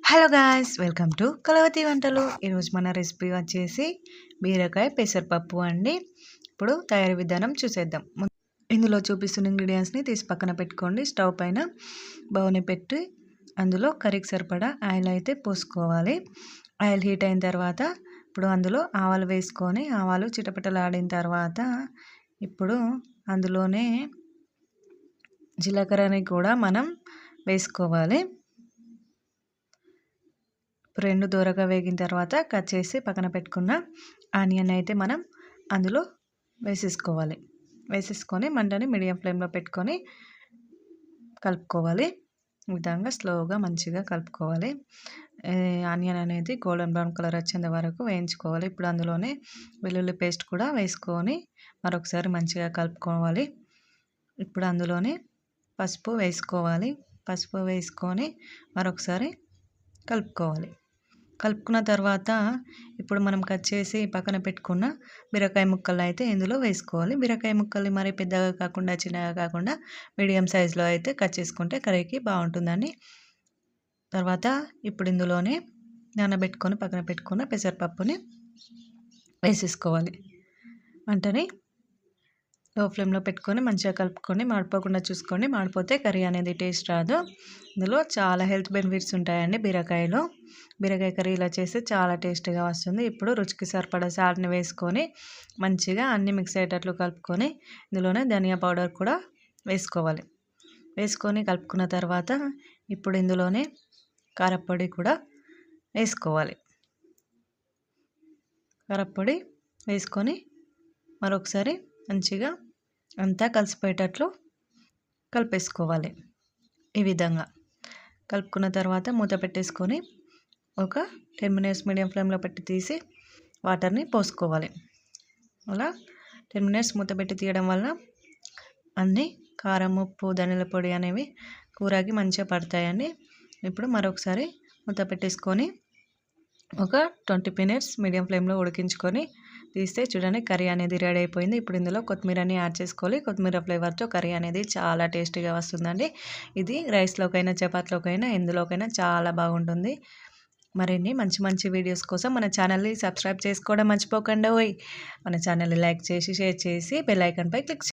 Hello guys, welcome to Kalavati వంటలు. ఈరోజు మన రెసిపీ వచ్చేసి బీరకాయ పెసరపప్పు అండి. ఇప్పుడు తయారీ విధానం చూసేద్దాం. ఇందులో చూపిస్తున్న ఇంగ్రీడియంట్స్ని తీసి పక్కన పెట్టుకోండి. స్టవ్ పైన బౌల్ని పెట్టి అందులో కర్రీకి సరిపడా ఆయిల్ అయితే పోసుకోవాలి. ఆయిల్ హీట్ అయిన తర్వాత ఇప్పుడు అందులో ఆవాలు వేసుకొని ఆవాలు చిటపటలాడిన తర్వాత ఇప్పుడు అందులోనే జీలకర్రని కూడా మనం వేసుకోవాలి. రెండు దూరగా వేగిన తర్వాత కట్ చేసి పక్కన పెట్టుకున్న ఆనియన్ అయితే మనం అందులో వేసేసుకొని మంటని మీడియం ఫ్లేమ్లో పెట్టుకొని కలుపుకోవాలి. ఈ విధంగా స్లోగా మంచిగా కలుపుకోవాలి. ఆనియన్ అనేది గోల్డెన్ బ్రౌన్ కలర్ వచ్చేంత వరకు వేయించుకోవాలి. ఇప్పుడు అందులోనే వెల్లుల్లి పేస్ట్ కూడా వేసుకొని మరొకసారి మంచిగా కలుపుకోవాలి. ఇప్పుడు అందులోనే పసుపు వేసుకొని మరొకసారి కలుపుకోవాలి. కలుపుకున్న తర్వాత ఇప్పుడు మనం కట్ చేసి పక్కన పెట్టుకున్న బీరకాయ ముక్కలు అయితే ఇందులో వేసుకోవాలి. బీరకాయ ముక్కలు మరి పెద్దగా కాకుండా చిన్నగా కాకుండా మీడియం సైజులో అయితే కట్ చేసుకుంటే కర్రీకి బాగుంటుందని. తర్వాత ఇప్పుడు ఇందులోనే నానబెట్టుకొని పక్కన పెట్టుకున్న పెసరపప్పుని వేసేసుకోవాలి. మంటని లో ఫ్లేమ్లో పెట్టుకొని మంచిగా కలుపుకొని మాడిపోకుండా చూసుకోండి. మాడిపోతే కర్రీ అనేది టేస్ట్ రాదు. ఇందులో చాలా హెల్త్ బెనిఫిట్స్ ఉంటాయండి. బీరకాయ కర్రీ ఇలా చేస్తే చాలా టేస్టీగా వస్తుంది. ఇప్పుడు రుచికి సరిపడా సాల్ట్ని వేసుకొని మంచిగా అన్ని మిక్స్ అయ్యేటట్లు కలుపుకొని ఇందులోనే ధనియా పౌడర్ కూడా వేసుకొని కలుపుకున్న తర్వాత ఇప్పుడు ఇందులోనే కారపొడి కూడా వేసుకొని మరొకసారి మంచిగా అంతా కలిసిపోయేటట్లు కలిపేసుకోవాలి. ఈ విధంగా కలుపుకున్న తర్వాత మూత పెట్టేసుకొని ఒక 10 minutes మీడియం ఫ్లేమ్లో పెట్టి తీసి వాటర్ని పోసుకోవాలి. అలా 10 minutes మూత పెట్టి తీయడం వల్ల అన్నీ కారం, ఉప్పు, ధనియాల పొడి అనేవి కూరకి మంచిగా పడతాయండి. ఇప్పుడు మరొకసారి మూత పెట్టేసుకొని ఒక 20 minutes మీడియం ఫ్లేమ్లో ఉడికించుకొని తీస్తే చూడండి కర్రీ అనేది రెడీ అయిపోయింది. ఇప్పుడు ఇందులో కొత్తిమీరని యాడ్ చేసుకోవాలి. కొత్తిమీర ఫ్లేవర్తో కర్రీ అనేది చాలా టేస్టీగా వస్తుందండి. ఇది రైస్లోకైనా చపాతీలోకైనా ఎందులోకైనా చాలా బాగుంటుంది. మరిన్ని మంచి వీడియోస్ కోసం మన ఛానల్ని సబ్స్క్రైబ్ చేసుకోవడం మర్చిపోకండి. మన ఛానల్ని లైక్ చేసి షేర్ చేసి బెల్ ఐకాన్పై క్లిక్